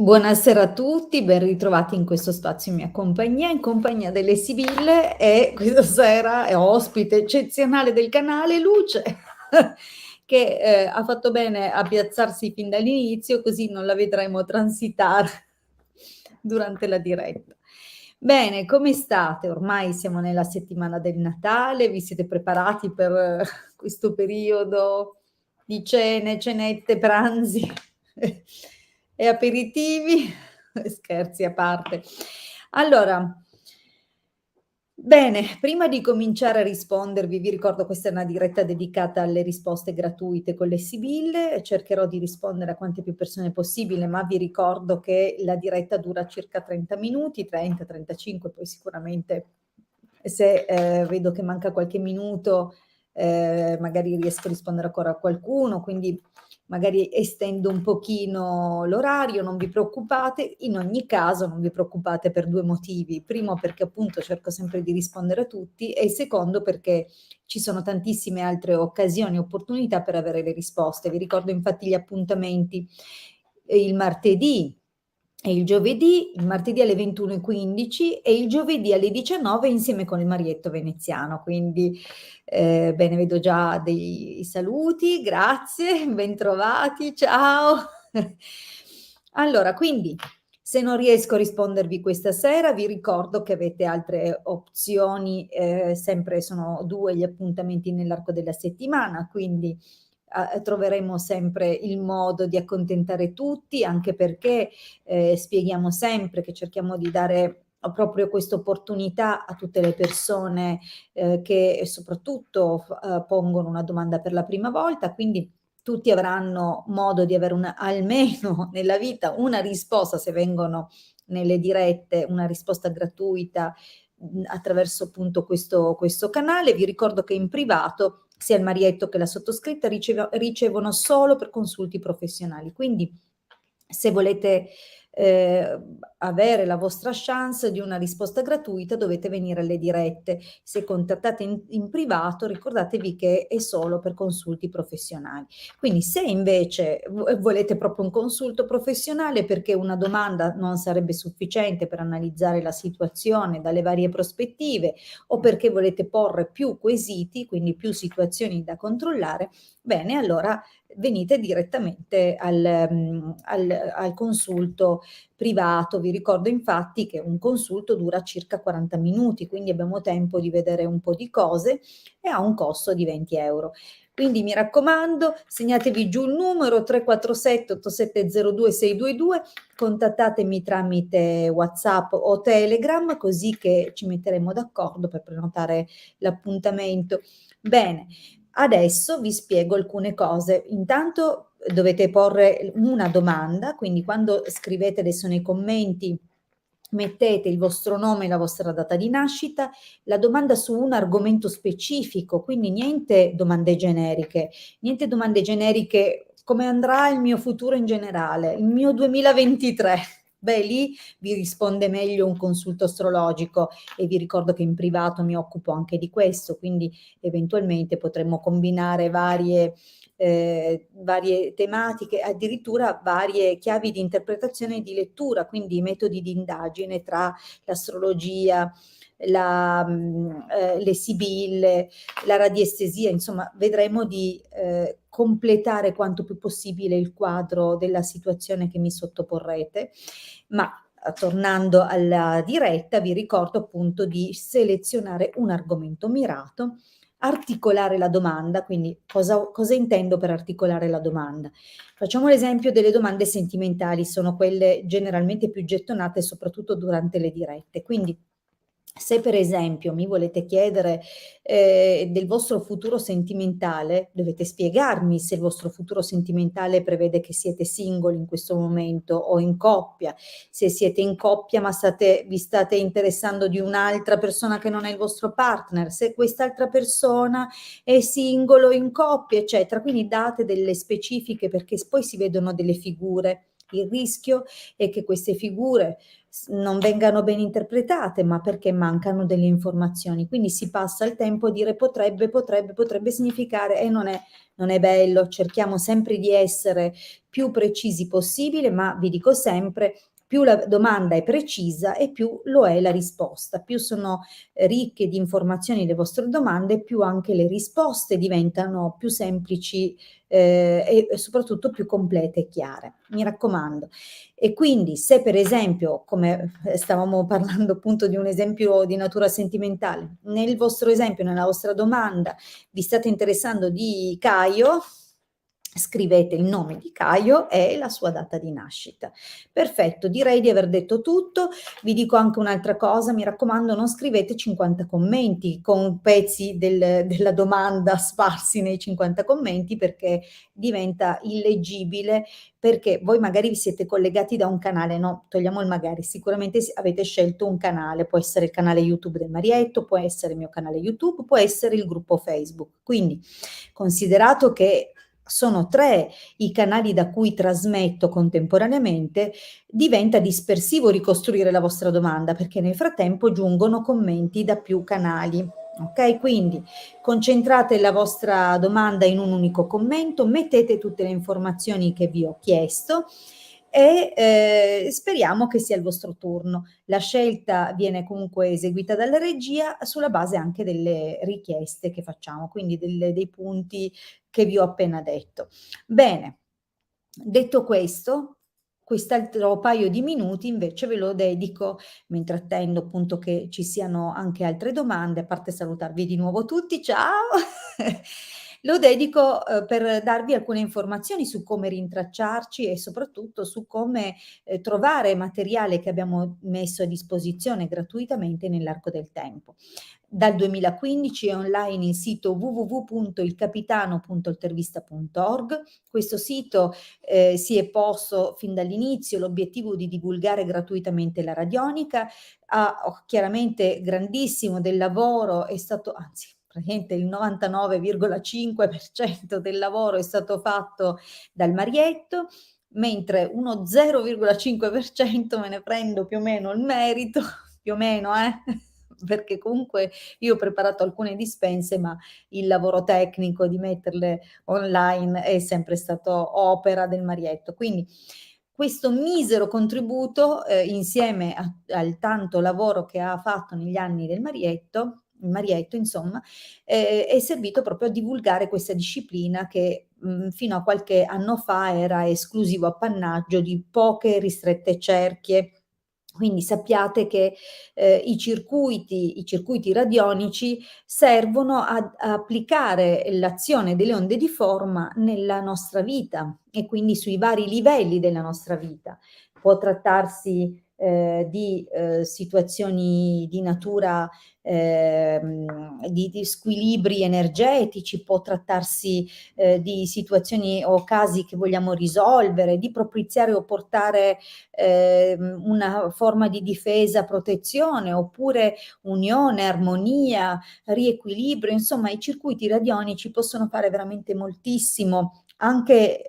Buonasera a tutti, ben ritrovati in questo spazio in compagnia delle Sibille e questa sera è ospite eccezionale del canale Luce che ha fatto bene a piazzarsi fin dall'inizio, così non la vedremo transitare durante la diretta. Bene, come state? Ormai siamo nella settimana del Natale, vi siete preparati per questo periodo di cene, cenette, pranzi e aperitivi? Scherzi a parte. Allora, bene, prima di cominciare a rispondervi, vi ricordo questa è una diretta dedicata alle risposte gratuite con le Sibille, cercherò di rispondere a quante più persone possibile, ma vi ricordo che la diretta dura circa 30 minuti, 30, 35, poi sicuramente se vedo che manca qualche minuto, magari riesco a rispondere ancora a qualcuno, quindi magari estendo un pochino l'orario, non vi preoccupate. In ogni caso non vi preoccupate per 2 motivi: primo perché appunto cerco sempre di rispondere a tutti e il secondo perché ci sono tantissime altre occasioni e opportunità per avere le risposte. Vi ricordo infatti gli appuntamenti: il martedì e il martedì alle 21:15 e il giovedì alle 19 insieme con il Marietto Veneziano. Quindi bene, vedo già dei saluti, grazie, bentrovati, ciao. Allora, quindi se non riesco a rispondervi questa sera, vi ricordo che avete altre opzioni, sempre sono 2 gli appuntamenti nell'arco della settimana, quindi troveremo sempre il modo di accontentare tutti, anche perché spieghiamo sempre che cerchiamo di dare proprio questa opportunità a tutte le persone che soprattutto pongono una domanda per la prima volta, quindi tutti avranno modo di avere almeno nella vita una risposta se vengono nelle dirette, una risposta gratuita attraverso appunto questo canale. Vi ricordo che in privato sia il Marietto che la sottoscritta ricevono solo per consulti professionali, quindi se volete avere la vostra chance di una risposta gratuita dovete venire alle dirette. Se contattate in privato ricordatevi che è solo per consulti professionali. Quindi se invece volete proprio un consulto professionale perché una domanda non sarebbe sufficiente per analizzare la situazione dalle varie prospettive o perché volete porre più quesiti, quindi più situazioni da controllare, bene, allora venite direttamente al consulto privato. Vi ricordo infatti che un consulto dura circa 40 minuti, quindi abbiamo tempo di vedere un po' di cose e ha un costo di 20 euro. Quindi mi raccomando, segnatevi giù il numero 347 8702 622, contattatemi tramite WhatsApp o Telegram così che ci metteremo d'accordo per prenotare l'appuntamento. Bene, adesso vi spiego alcune cose. Intanto dovete porre una domanda, quindi quando scrivete adesso nei commenti mettete il vostro nome e la vostra data di nascita, la domanda su un argomento specifico, quindi niente domande generiche come andrà il mio futuro in generale, il mio 2023. Beh, lì vi risponde meglio un consulto astrologico e vi ricordo che in privato mi occupo anche di questo, quindi eventualmente potremmo combinare varie tematiche, addirittura varie chiavi di interpretazione e di lettura, quindi metodi di indagine tra l'astrologia, le sibille, la radiestesia, insomma vedremo di completare quanto più possibile il quadro della situazione che mi sottoporrete, ma tornando alla diretta vi ricordo appunto di selezionare un argomento mirato, articolare la domanda, quindi cosa intendo per articolare la domanda? Facciamo l'esempio delle domande sentimentali, sono quelle generalmente più gettonate soprattutto durante le dirette, quindi se per esempio mi volete chiedere del vostro futuro sentimentale, dovete spiegarmi se il vostro futuro sentimentale prevede che siete single in questo momento o in coppia, se siete in coppia ma vi state interessando di un'altra persona che non è il vostro partner, se quest'altra persona è single o in coppia, eccetera. Quindi date delle specifiche perché poi si vedono delle figure Il rischio è che queste figure non vengano ben interpretate, ma perché mancano delle informazioni. Quindi si passa il tempo a dire potrebbe significare e non è bello. Cerchiamo sempre di essere più precisi possibile, ma vi dico sempre, più la domanda è precisa e più lo è la risposta. Più sono ricche di informazioni le vostre domande, più anche le risposte diventano più semplici e soprattutto più complete e chiare. Mi raccomando. E quindi se per esempio, come stavamo parlando appunto di un esempio di natura sentimentale, nel vostro esempio, nella vostra domanda, vi state interessando di Caio, scrivete il nome di Caio e la sua data di nascita. Perfetto, direi di aver detto tutto. Vi dico anche un'altra cosa, mi raccomando, non scrivete 50 commenti con pezzi della domanda sparsi nei 50 commenti perché diventa illeggibile, perché voi magari vi siete collegati da un canale, no, togliamo il magari, sicuramente avete scelto un canale, può essere il canale YouTube del Marietto, può essere il mio canale YouTube, può essere il gruppo Facebook. Quindi, considerato che sono 3 i canali da cui trasmetto contemporaneamente, diventa dispersivo ricostruire la vostra domanda, perché nel frattempo giungono commenti da più canali. Ok, quindi concentrate la vostra domanda in un unico commento, mettete tutte le informazioni che vi ho chiesto e speriamo che sia il vostro turno. La scelta viene comunque eseguita dalla regia sulla base anche delle richieste che facciamo, quindi dei punti che vi ho appena detto. Bene, detto questo, quest'altro paio di minuti invece ve lo dedico, mentre attendo appunto che ci siano anche altre domande, a parte salutarvi di nuovo tutti, ciao! Lo dedico per darvi alcune informazioni su come rintracciarci e soprattutto su come trovare materiale che abbiamo messo a disposizione gratuitamente nell'arco del tempo. Dal 2015 è online il sito www.ilcapitano.intervista.org. Questo sito si è posto fin dall'inizio l'obiettivo di divulgare gratuitamente la radionica, ha chiaramente grandissimo del lavoro, è stato, anzi praticamente il 99,5% del lavoro è stato fatto dal Marietto, mentre uno 0,5% me ne prendo più o meno il merito, più o meno, perché comunque io ho preparato alcune dispense, ma il lavoro tecnico di metterle online è sempre stato opera del Marietto. Quindi questo misero contributo, insieme al tanto lavoro che ha fatto negli anni del Marietto, il Marietto insomma, è servito proprio a divulgare questa disciplina che fino a qualche anno fa era esclusivo appannaggio di poche ristrette cerchie. Quindi sappiate che i circuiti radionici servono ad applicare l'azione delle onde di forma nella nostra vita e quindi sui vari livelli della nostra vita. Può trattarsi di situazioni di natura di squilibri energetici, può trattarsi di situazioni o casi che vogliamo risolvere, di propiziare o portare una forma di difesa, protezione, oppure unione, armonia, riequilibrio, insomma i circuiti radionici possono fare veramente moltissimo anche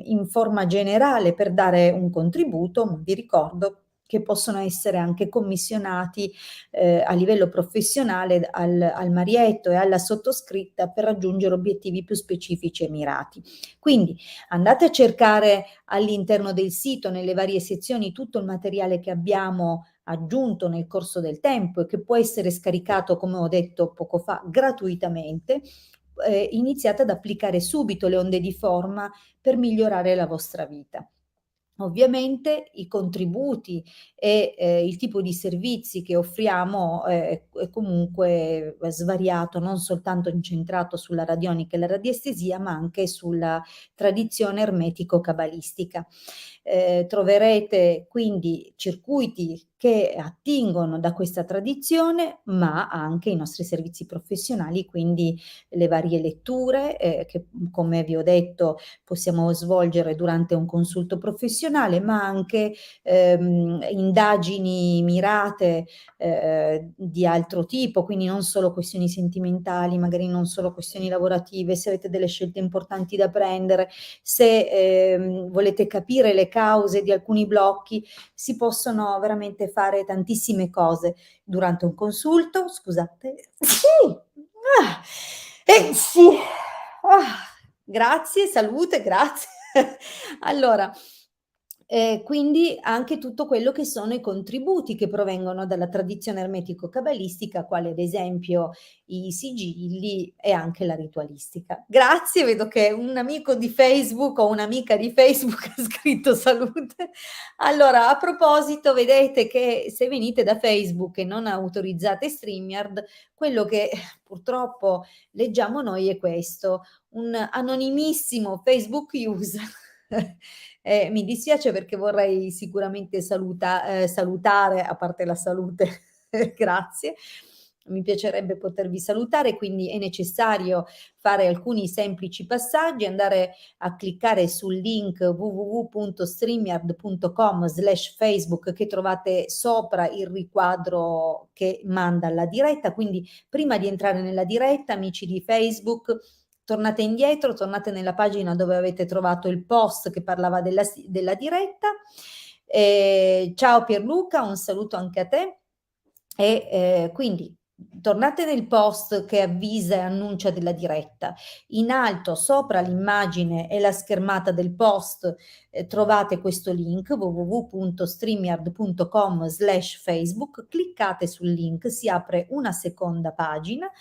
in forma generale per dare un contributo, ma vi ricordo che possono essere anche commissionati a livello professionale al Marietto e alla sottoscritta per raggiungere obiettivi più specifici e mirati. Quindi andate a cercare all'interno del sito, nelle varie sezioni, tutto il materiale che abbiamo aggiunto nel corso del tempo e che può essere scaricato, come ho detto poco fa, gratuitamente. Iniziate ad applicare subito le onde di forma per migliorare la vostra vita. Ovviamente i contributi e il tipo di servizi che offriamo è comunque svariato, non soltanto incentrato sulla radionica e la radiestesia, ma anche sulla tradizione ermetico-cabalistica. Troverete quindi circuiti che attingono da questa tradizione, ma anche i nostri servizi professionali, quindi le varie letture, che come vi ho detto possiamo svolgere durante un consulto professionale, ma anche indagini mirate di altro tipo, quindi non solo questioni sentimentali, magari non solo questioni lavorative, se avete delle scelte importanti da prendere, se volete capire le cause di alcuni blocchi, si possono veramente fare tantissime cose durante un consulto. Scusate. Sì! Ah, sì! Ah, grazie, salute, grazie. Allora, quindi anche tutto quello che sono i contributi che provengono dalla tradizione ermetico-cabalistica, quali ad esempio i sigilli e anche la ritualistica. Grazie, vedo che un amico di Facebook o un'amica di Facebook ha scritto salute. Allora, a proposito, vedete che se venite da Facebook e non autorizzate StreamYard, quello che purtroppo leggiamo noi è questo: un anonimissimo Facebook user. Mi dispiace perché vorrei sicuramente salutare, a parte la salute, grazie, mi piacerebbe potervi salutare, quindi è necessario fare alcuni semplici passaggi, andare a cliccare sul link www.streamyard.com/Facebook che trovate sopra il riquadro che manda alla diretta, quindi prima di entrare nella diretta, amici di Facebook, tornate indietro, tornate nella pagina dove avete trovato il post che parlava della diretta. Ciao Pierluca, un saluto anche a te. Quindi tornate nel post che avvisa e annuncia della diretta. In alto, sopra l'immagine e la schermata del post, trovate questo link www.streamyard.com/Facebook. Cliccate sul link, si apre una seconda pagina.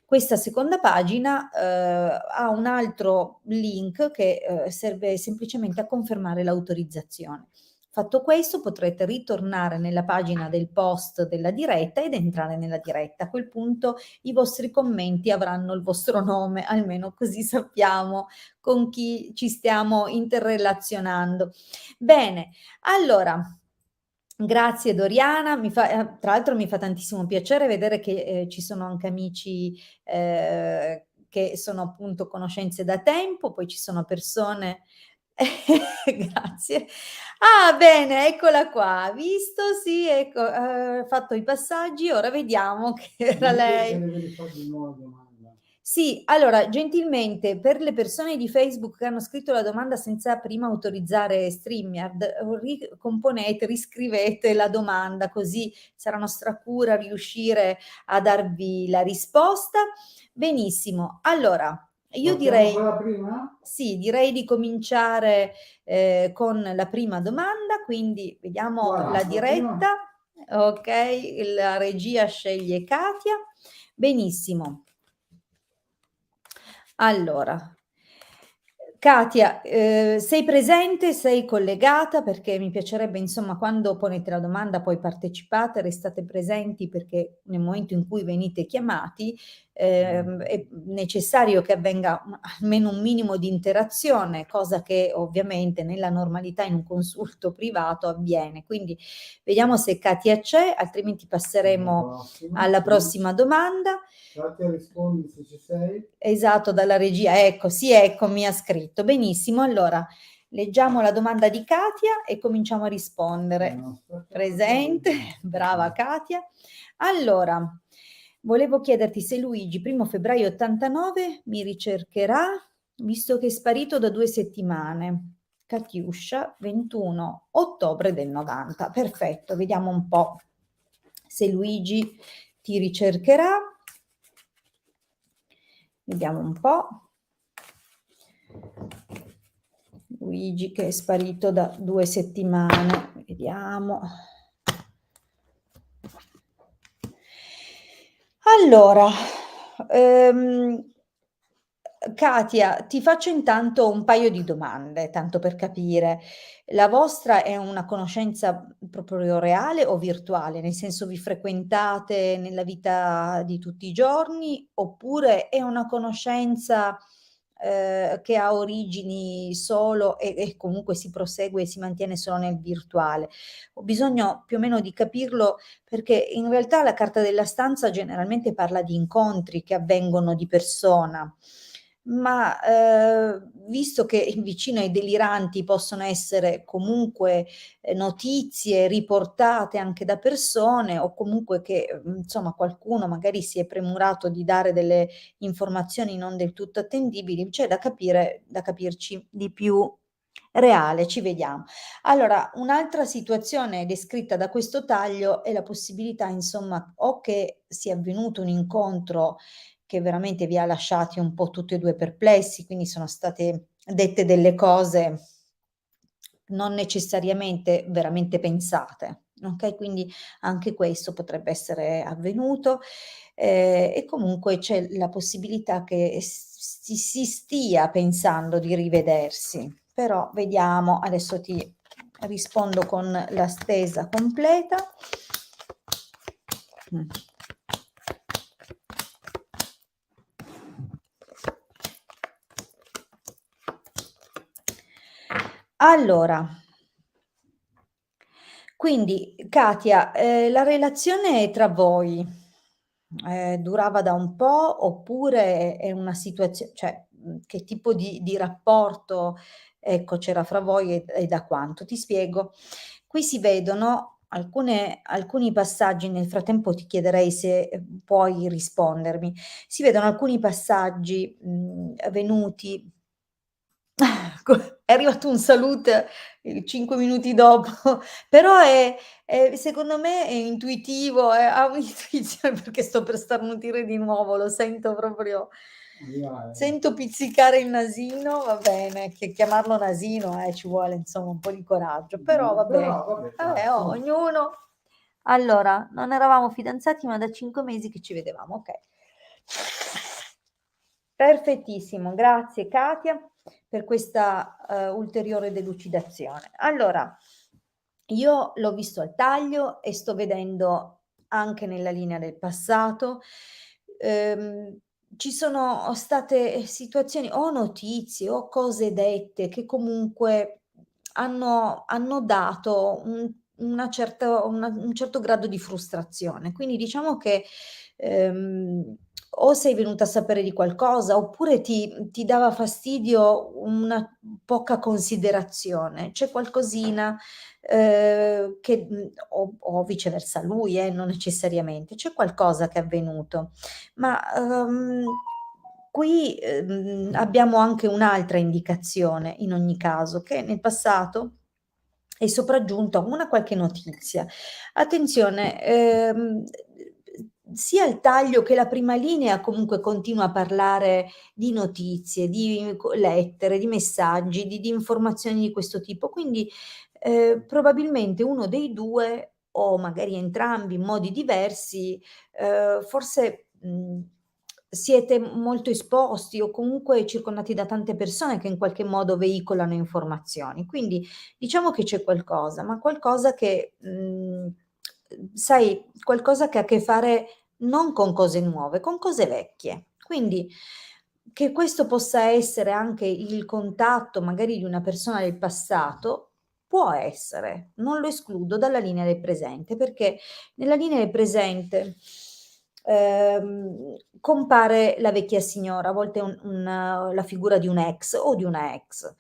Questa seconda pagina ha un altro link che serve semplicemente a confermare l'autorizzazione. Fatto questo, potrete ritornare nella pagina del post della diretta ed entrare nella diretta. A quel punto i vostri commenti avranno il vostro nome, almeno così sappiamo con chi ci stiamo interrelazionando. Bene, allora, grazie Doriana, tra l'altro mi fa tantissimo piacere vedere che ci sono anche amici che sono appunto conoscenze da tempo, poi ci sono persone. Grazie. Ah, bene, eccola qua. Visto, sì, ecco, fatto i passaggi, ora vediamo che era lei. Devi fare di nuovo la domanda. Sì, allora, gentilmente, per le persone di Facebook che hanno scritto la domanda senza prima autorizzare StreamYard, ricomponete, riscrivete la domanda, così sarà nostra cura riuscire a darvi la risposta. Benissimo, allora, io direi, con la prima? sì, direi di cominciare con la prima domanda, quindi vediamo la diretta. Ok, la regia sceglie Katia. Benissimo. Allora, Katia, sei presente, sei collegata? Perché mi piacerebbe, insomma, quando ponete la domanda poi partecipate, restate presenti perché nel momento in cui venite chiamati è necessario che avvenga almeno un minimo di interazione, cosa che ovviamente nella normalità in un consulto privato avviene. Quindi vediamo se Katia c'è, altrimenti passeremo alla prossima domanda. Katia, rispondi se ci sei. Esatto, dalla regia. Ecco, sì, ecco, mi ha scritto. Benissimo, allora leggiamo la domanda di Katia e cominciamo a rispondere. Presente, brava Katia. Allora, volevo chiederti se Luigi, 1 febbraio 89, mi ricercherà, visto che è sparito da 2 settimane. Katiuscia, 21 ottobre del 90. Perfetto, vediamo un po' se Luigi ti ricercherà. Vediamo un po'. Luigi che è sparito da 2 settimane. Vediamo. Allora, Katia, ti faccio intanto un paio di domande, tanto per capire. La vostra è una conoscenza proprio reale o virtuale? Nel senso, vi frequentate nella vita di tutti i giorni oppure è una conoscenza che ha origini solo e comunque si prosegue e si mantiene solo nel virtuale. Ho bisogno più o meno di capirlo perché in realtà la carta della stanza generalmente parla di incontri che avvengono di persona, ma visto che vicino ai deliranti possono essere comunque notizie riportate anche da persone o comunque che insomma qualcuno magari si è premurato di dare delle informazioni non del tutto attendibili, c'è da capire, da capirci di più reale, ci vediamo. Allora, un'altra situazione descritta da questo taglio è la possibilità, insomma, o che sia avvenuto un incontro che veramente vi ha lasciati un po' tutti e due perplessi, quindi sono state dette delle cose non necessariamente veramente pensate, okay, quindi anche questo potrebbe essere avvenuto, e comunque c'è la possibilità che si stia pensando di rivedersi, però vediamo, adesso ti rispondo con la stesa completa. Mh. Allora, quindi Katia, la relazione tra voi, durava da un po' oppure è una cioè, che tipo di rapporto, ecco, c'era fra voi e da quanto? Ti spiego. Qui si vedono alcuni passaggi, nel frattempo ti chiederei se, puoi rispondermi. Si vedono alcuni passaggi, avvenuti è arrivato un salut 5 minuti dopo, però è secondo me è intuitivo, ha un'intuizione perché sto per starnutire di nuovo, lo sento proprio Arrivare. sento pizzicare il nasino, va bene, che chiamarlo nasino, ci vuole insomma un po' di coraggio, però vabbè. Però vabbè, Vabbè, oh, insomma, ognuno allora, non eravamo fidanzati, ma da 5 mesi che ci vedevamo, okay. Perfettissimo, grazie Katia per questa, ulteriore delucidazione. Allora, io l'ho visto al taglio e sto vedendo anche nella linea del passato, ehm, ci sono state situazioni o notizie o cose dette che comunque hanno dato un certo grado di frustrazione. Quindi diciamo che, ehm, o sei venuta a sapere di qualcosa oppure ti dava fastidio una poca considerazione. C'è qualcosina, che o viceversa lui, non necessariamente. C'è qualcosa che è avvenuto. Ma, qui, abbiamo anche un'altra indicazione in ogni caso, che nel passato è sopraggiunta una qualche notizia. Attenzione, sia il taglio che la prima linea comunque continua a parlare di notizie, di lettere, di messaggi, di informazioni di questo tipo. Quindi, probabilmente uno dei 2 o magari entrambi in modi diversi, forse, siete molto esposti o comunque circondati da tante persone che in qualche modo veicolano informazioni. Quindi diciamo che c'è qualcosa, ma qualcosa che, sai, qualcosa che ha a che fare non con cose nuove, con cose vecchie. Quindi che questo possa essere anche il contatto magari di una persona del passato, può essere, non lo escludo dalla linea del presente, perché nella linea del presente, compare la vecchia signora, a volte la figura di un ex o di una ex.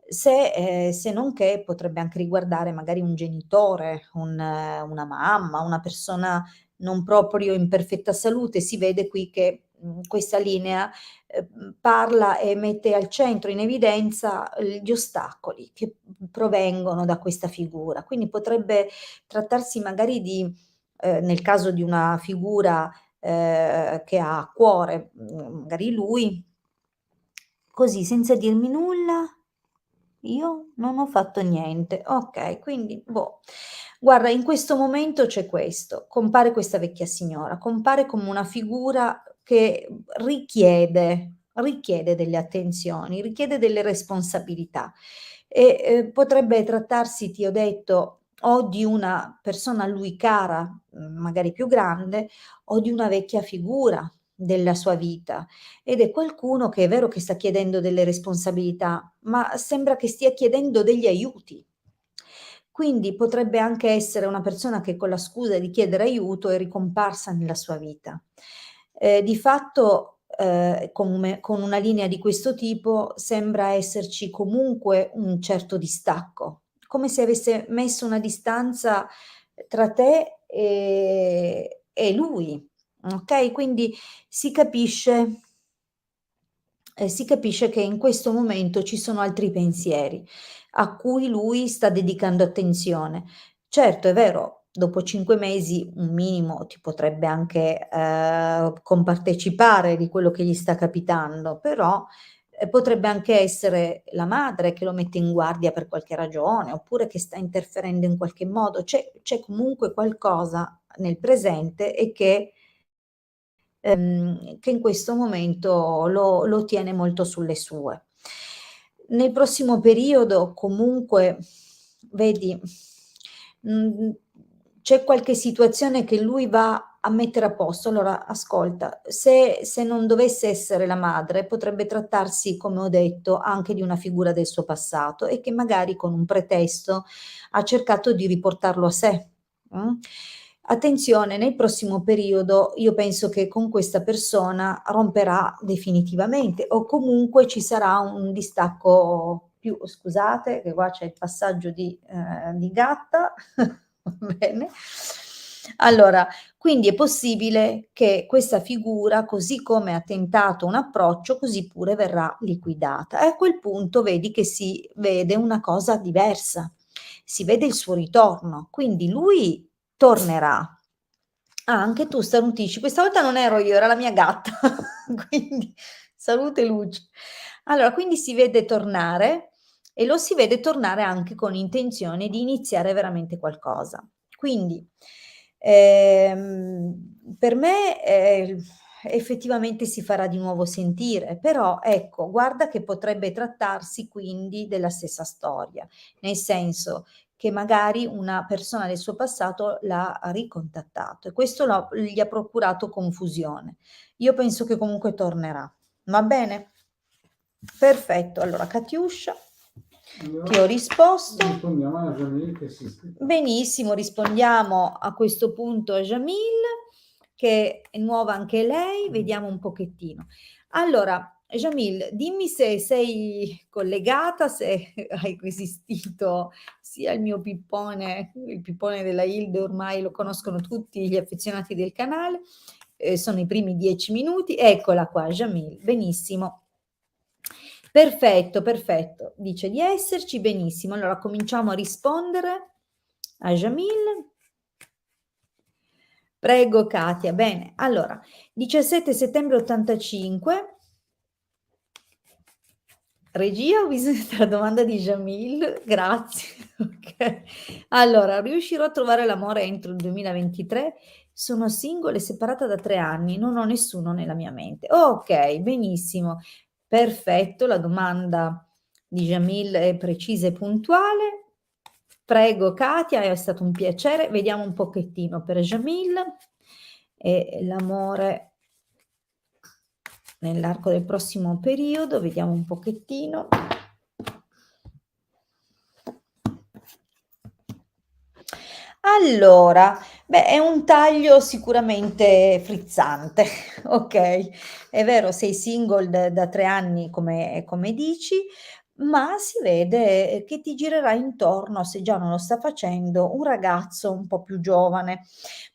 Se non che potrebbe anche riguardare magari un genitore, una mamma, una persona non proprio in perfetta salute. Si vede qui che, questa linea, parla e mette al centro, in evidenza, gli ostacoli che provengono da questa figura. Quindi potrebbe trattarsi magari di nel caso di una figura, che ha a cuore, magari lui, così senza dirmi nulla io non ho fatto niente. Okay, quindi boh. Guarda, in questo momento c'è questo, compare questa vecchia signora, compare come una figura che richiede delle attenzioni, richiede delle responsabilità e, potrebbe trattarsi, ti ho detto, o di una persona a lui cara, magari più grande, o di una vecchia figura, della sua vita ed è qualcuno che è vero che sta chiedendo delle responsabilità, ma sembra che stia chiedendo degli aiuti. Quindi potrebbe anche essere una persona che con la scusa di chiedere aiuto è ricomparsa nella sua vita. Di fatto, con una linea di questo tipo sembra esserci comunque un certo distacco, come se avesse messo una distanza tra te e lui, okay, quindi si capisce si capisce che in questo momento ci sono altri pensieri a cui lui sta dedicando attenzione. Certo, è vero, dopo 5 mesi un minimo ti potrebbe anche, compartecipare di quello che gli sta capitando, però, potrebbe anche essere la madre che lo mette in guardia per qualche ragione, oppure che sta interferendo in qualche modo. C'è comunque qualcosa nel presente e che in questo momento lo tiene molto sulle sue. Nel prossimo periodo comunque vedi, mhmm, c'è qualche situazione che lui va a mettere a posto. Allora ascolta, se non dovesse essere la madre, potrebbe trattarsi, come ho detto, anche di una figura del suo passato e che magari con un pretesto ha cercato di riportarlo a sé, mh? Attenzione, nel prossimo periodo io penso che con questa persona romperà definitivamente o comunque ci sarà un distacco più scusate che qua c'è il passaggio di gatta, va bene. Allora, quindi è possibile che questa figura, così come ha tentato un approccio, così pure verrà liquidata e a quel punto vedi che si vede una cosa diversa, si vede il suo ritorno, quindi lui tornerà. Ah, anche tu starnutisci. Questa volta non ero io, era la mia gatta. Quindi salute e luce. Allora, quindi si vede tornare e lo si vede tornare anche con intenzione di iniziare veramente qualcosa. Quindi, per me, effettivamente si farà di nuovo sentire, però ecco, guarda che potrebbe trattarsi quindi della stessa storia, nel senso che magari una persona del suo passato l'ha ricontattato e questo gli ha procurato confusione. Io penso che comunque tornerà. Va bene? Perfetto. Allora, Katiuscia, ti ho risposto. Rispondiamo a Jamil che si iscrive. Benissimo, rispondiamo a questo punto a Jamil, che è nuova anche lei, vediamo un pochettino. Allora, Jamil, dimmi se sei collegata, se hai resistito sia il pippone della Hilde, ormai lo conoscono tutti gli affezionati del canale, sono i primi 10 minuti. Eccola qua, Jamil, benissimo. Perfetto, perfetto, dice di esserci, benissimo. Allora cominciamo a rispondere a Jamil. Prego Katia, bene. Allora, 17 settembre 85. Regia, ho bisogno della domanda di Jamil, grazie. Okay. Allora, riuscirò a trovare l'amore entro il 2023? Sono single e separata da 3 anni, non ho nessuno nella mia mente. Okay, benissimo. Perfetto, la domanda di Jamil è precisa e puntuale. Prego Katia, è stato un piacere. Vediamo un pochettino per Jamil e l'amore nell'arco del prossimo periodo, vediamo un pochettino. Allora, beh, è un taglio sicuramente frizzante, okay. È vero, sei single da 3 anni come dici, ma si vede che ti girerà intorno, se già non lo sta facendo, un ragazzo un po' più giovane.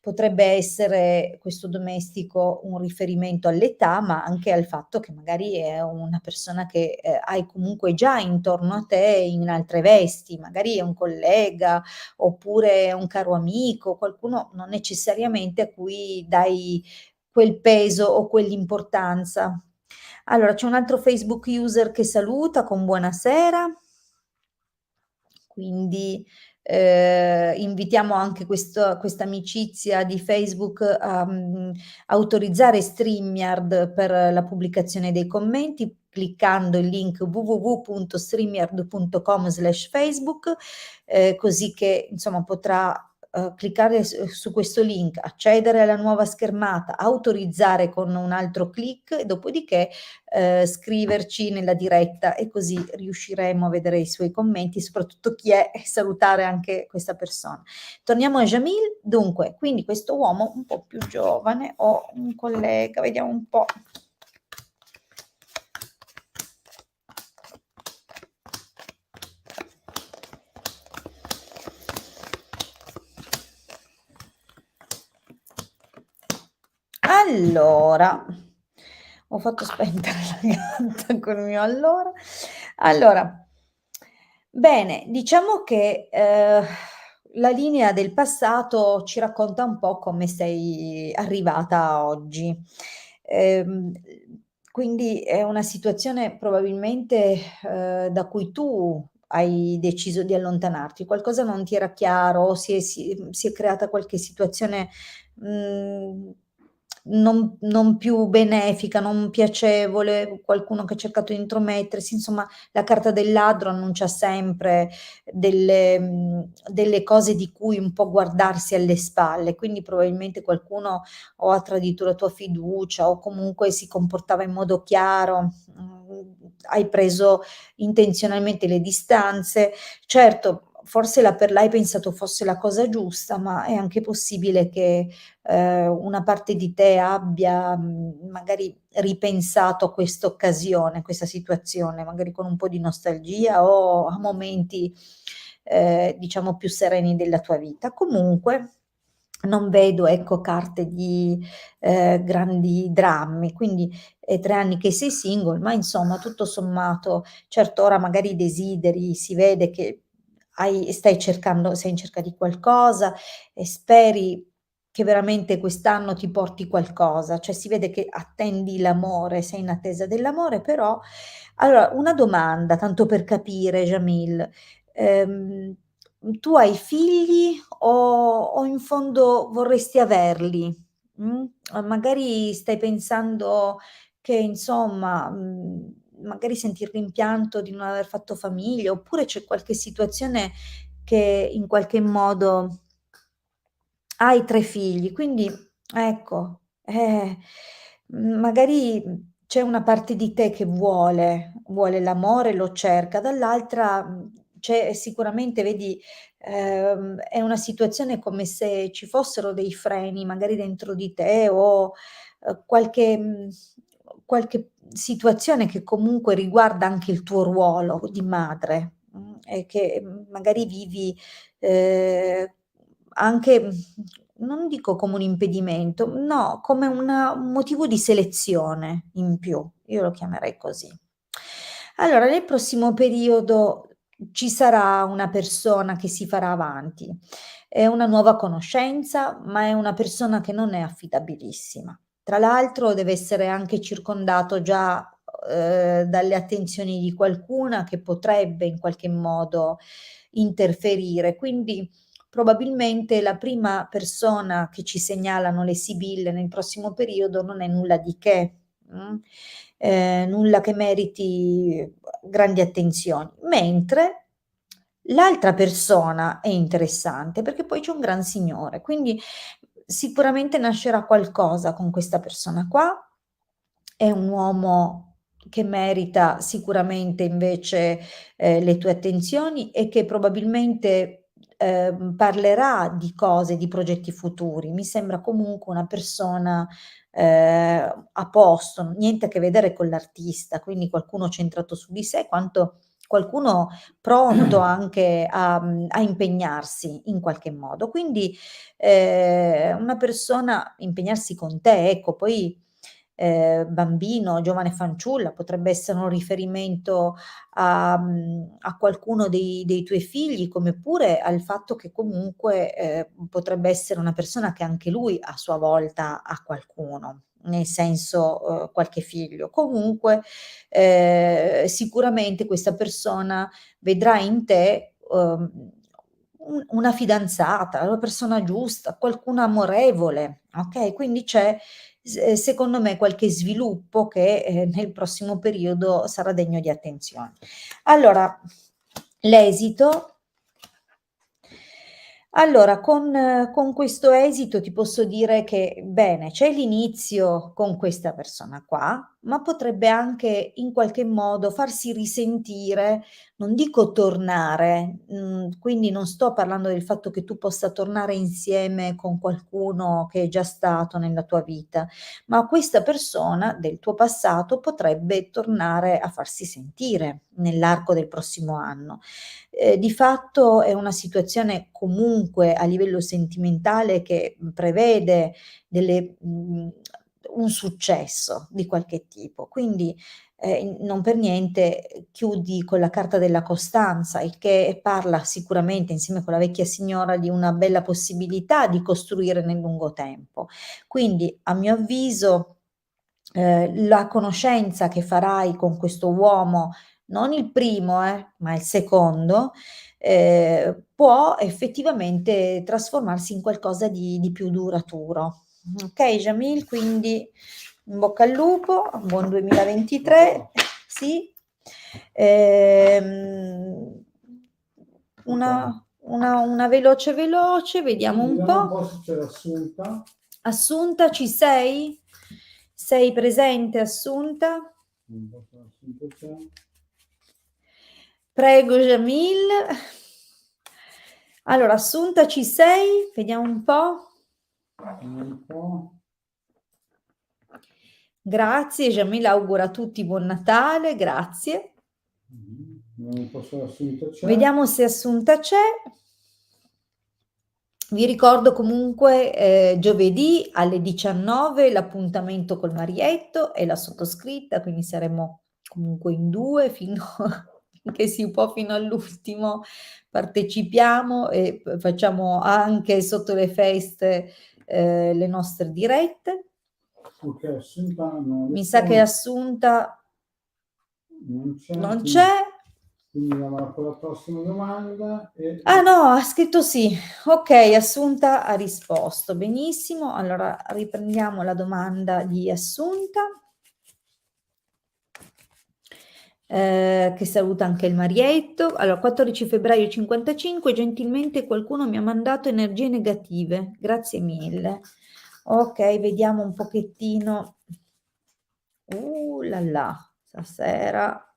Potrebbe essere questo domestico un riferimento all'età, ma anche al fatto che magari è una persona che, hai comunque già intorno a te in altre vesti, magari è un collega, oppure un caro amico, qualcuno non necessariamente a cui dai quel peso o quell'importanza. Allora, c'è un altro Facebook user che saluta con buonasera. Quindi, invitiamo anche questa amicizia di Facebook a, autorizzare StreamYard per la pubblicazione dei commenti, cliccando il link www.streamyard.com/Facebook, così che insomma potrà cliccare su questo link, accedere alla nuova schermata, autorizzare con un altro click e dopodiché scriverci nella diretta e così riusciremo a vedere i suoi commenti, soprattutto chi è, e salutare anche questa persona. Torniamo a Jamil. Dunque, quindi questo uomo un po' più giovane o un collega, vediamo un po'. Allora, ho fatto spentere la gatta col mio allora, bene, diciamo che, la linea del passato ci racconta un po' come sei arrivata oggi. Ehm, quindi è una situazione probabilmente, da cui tu hai deciso di allontanarti. Qualcosa non ti era chiaro, si è creata qualche situazione Mhmm, non più benefica, non piacevole, qualcuno che ha cercato di intromettersi, insomma la carta del ladro annuncia sempre delle cose di cui un po' guardarsi alle spalle, quindi probabilmente qualcuno o ha tradito la tua fiducia o comunque si comportava in modo chiaro, hai preso intenzionalmente le distanze. Certo, forse l'hai pensato fosse la cosa giusta, ma è anche possibile che una parte di te abbia, magari ripensato a quest'occasione, questa situazione, magari con un po' di nostalgia o a momenti, diciamo più sereni della tua vita. Comunque non vedo, ecco, carte di, grandi drammi, quindi è 3 anni che sei single, ma insomma tutto sommato, certo ora magari desideri, si vede che sei in cerca di qualcosa e speri che veramente quest'anno ti porti qualcosa, cioè si vede che attendi l'amore, sei in attesa dell'amore, però allora una domanda tanto per capire Jamil, ehm, tu hai figli o in fondo vorresti averli? Magari stai pensando che insomma, magari senti il rimpianto di non aver fatto famiglia, oppure c'è qualche situazione che in qualche modo hai 3 figli, quindi ecco, magari, c'è una parte di te che vuole l'amore, lo cerca, dall'altra, c'è sicuramente vedi, è una situazione come se ci fossero dei freni magari dentro di te o, qualche situazione che comunque riguarda anche il tuo ruolo di madre, e che, magari vivi, ehm anche, non dico come un impedimento, no, come un motivo di selezione in più, io lo chiamerei così. Allora, nel prossimo periodo ci sarà una persona che si farà avanti. È una nuova conoscenza, ma è una persona che non è affidabilissima. Tra l'altro deve essere anche circondato già, dalle attenzioni di qualcuna che potrebbe in qualche modo interferire. Quindi probabilmente la prima persona che ci segnalano le sibille nel prossimo periodo non è nulla di che, nulla che meriti grandi attenzioni, mentre l'altra persona è interessante perché poi c'è un gran signore, quindi sicuramente nascerà qualcosa con questa persona qua. È un uomo che merita sicuramente invece, le tue attenzioni e che probabilmente, parlerà di cose, di progetti futuri. Mi sembra comunque una persona, a posto, niente a che vedere con l'artista, quindi qualcuno centrato su di sé, quanto qualcuno pronto anche a impegnarsi in qualche modo. Quindi, una persona impegnarsi con te, ecco, poi bambino, giovane fanciulla, potrebbe essere un riferimento a qualcuno dei tuoi figli, come pure al fatto che comunque, potrebbe essere una persona che anche lui a sua volta ha qualcuno, nel senso, qualche figlio. Comunque, sicuramente questa persona vedrà in te, una fidanzata, la persona giusta, qualcuno amorevole, okay, quindi c'è secondo me qualche sviluppo che, nel prossimo periodo sarà degno di attenzione. Allora, l'esito Allora, con questo esito ti posso dire che, bene, c'è l'inizio con questa persona qua, ma potrebbe anche in qualche modo farsi risentire, non dico tornare, quindi non sto parlando del fatto che tu possa tornare insieme con qualcuno che è già stato nella tua vita, ma questa persona del tuo passato potrebbe tornare a farsi sentire nell'arco del prossimo anno. Di fatto è una situazione comunque a livello sentimentale che prevede un successo di qualche tipo. Quindi, non per niente chiudi con la carta della costanza, il che parla sicuramente, insieme con la vecchia signora, di una bella possibilità di costruire nel lungo tempo. Quindi, a mio avviso, la conoscenza che farai con questo uomo, non il primo ma il secondo, può effettivamente trasformarsi in qualcosa di più duraturo. Okay Jamil, quindi in bocca al lupo, buon 2023, sì. Una veloce veloce, vediamo un Vediamo un po'. po' se c'è l'assunta. Assunta, ci sei? Sei presente, Assunta? Un po' se l'assunta c'è. Prego, Jamil. Allora, Assunta, ci sei? Vediamo un po'. Un po'. Grazie, Jamil augura a tutti buon Natale, grazie. Vediamo un po' se l'assunta c'è. Vediamo se Assunta c'è. Vi ricordo comunque giovedì alle 19 l'appuntamento col Marietto e la sottoscritta, quindi saremo comunque in due fino finché si può, fino all'ultimo partecipiamo e facciamo anche sotto le feste le nostre dirette. Ok, assunta non Mi sa che Assunta non c'è. non c'è. Quindi andiamo con la prossima domanda. Ah no, ha scritto sì. Ok, Assunta ha risposto. Benissimo. Allora riprendiamo la domanda di Assunta. Che saluta anche il Marietto. Allora, 14 febbraio 55, gentilmente qualcuno mi ha mandato energie negative. Grazie mille. Ok, vediamo un pochettino. La la, stasera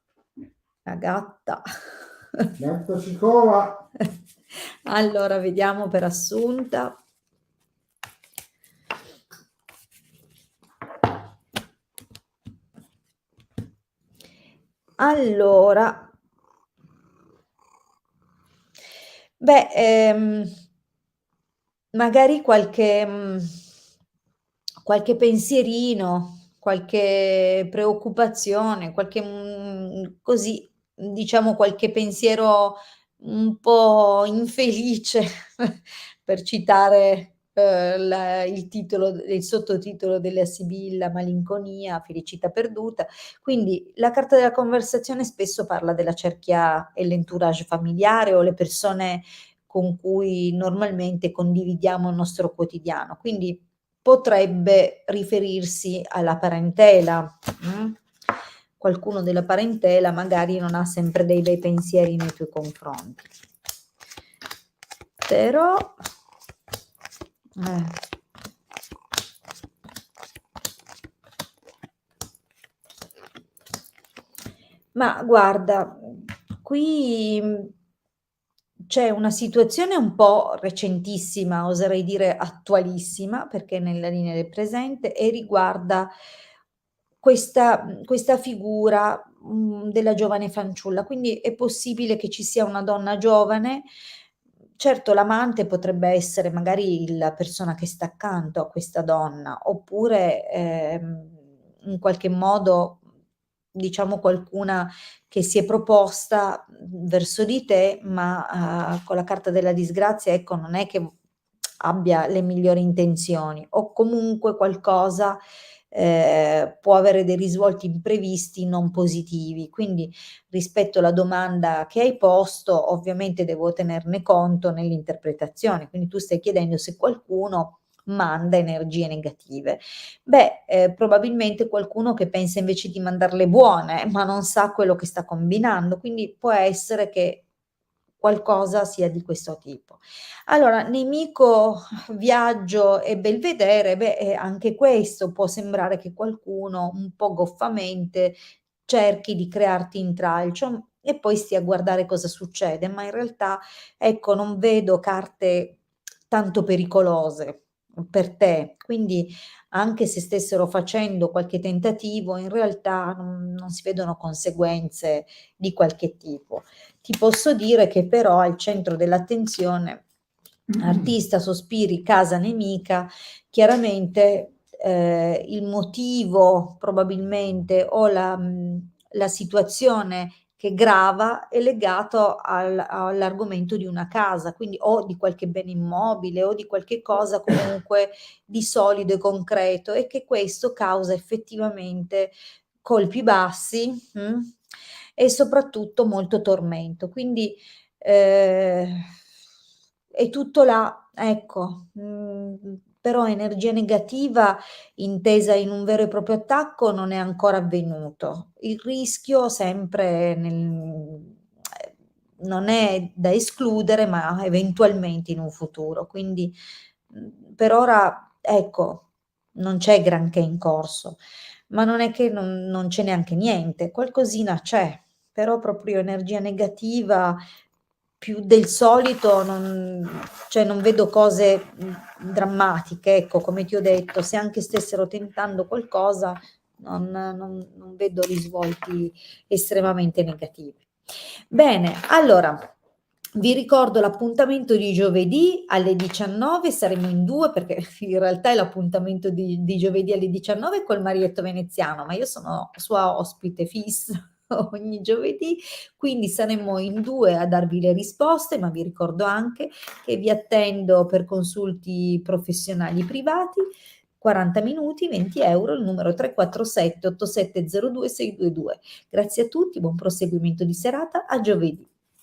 la gatta. Gatta ci cova. Allora, vediamo per Assunta. Allora, beh, magari qualche pensierino, qualche preoccupazione, qualche così, diciamo qualche pensiero un po' infelice, per citare, il sottotitolo della Sibilla, Malinconia, felicità perduta. Quindi la carta della conversazione spesso parla della cerchia e l'entourage familiare o le persone con cui normalmente condividiamo il nostro quotidiano, quindi potrebbe riferirsi alla parentela. Qualcuno della parentela magari non ha sempre dei bei pensieri nei tuoi confronti. Però ma guarda, qui c'è una situazione un po' recentissima, oserei dire attualissima, perché è nella linea del presente e riguarda questa figura, della giovane fanciulla. Quindi è possibile che ci sia una donna giovane, certo l'amante potrebbe essere magari la persona che sta accanto a questa donna, oppure, in qualche modo, diciamo qualcuna che si è proposta, verso di te, ma, con la carta della disgrazia, ecco, non è che abbia le migliori intenzioni o comunque qualcosa, può avere dei risvolti imprevisti non positivi. Quindi rispetto alla domanda che hai posto, ovviamente devo tenerne conto nell'interpretazione. Quindi tu stai chiedendo se qualcuno manda energie negative. Beh, probabilmente qualcuno che pensa invece di mandarle buone, ma non sa quello che sta combinando, quindi può essere che qualcosa sia di questo tipo. Allora, nemico, viaggio e belvedere, beh, anche questo può sembrare che qualcuno un po' goffamente cerchi di crearti intralcio e poi stia a guardare cosa succede, ma in realtà, ecco, non vedo carte tanto pericolose per te, quindi anche se stessero facendo qualche tentativo, in realtà non si vedono conseguenze di qualche tipo. Ti posso dire che però al centro dell'attenzione artista, sospiri, casa nemica, chiaramente il motivo probabilmente o la situazione che grava è legato all'argomento di una casa, quindi o di qualche bene immobile o di qualche cosa comunque di solido e concreto e che questo causa effettivamente colpi bassi e soprattutto molto tormento. Quindi è tutto là, ecco, però energia negativa intesa in un vero e proprio attacco non è ancora avvenuto. Il rischio sempre non è da escludere, ma eventualmente in un futuro. Quindi per ora, ecco, non c'è granché in corso, ma non è che non c'è neanche niente, qualcosina c'è, però proprio energia negativa più del solito cioè non vedo cose drammatiche, ecco, come ti ho detto, se anche stessero tentando qualcosa, non vedo risvolti estremamente negativi. Bene, allora vi ricordo l'appuntamento di giovedì alle 19, saremo in due perché in realtà è l'appuntamento di giovedì alle 19 col Marietto Veneziano, ma io sono sua ospite fissa ogni giovedì, quindi saremo in due a darvi le risposte, ma vi ricordo anche che vi attendo per consulti professionali privati, 40 minuti, 20 euro, il numero 347 8702 622. Grazie a tutti, buon proseguimento di serata, a giovedì.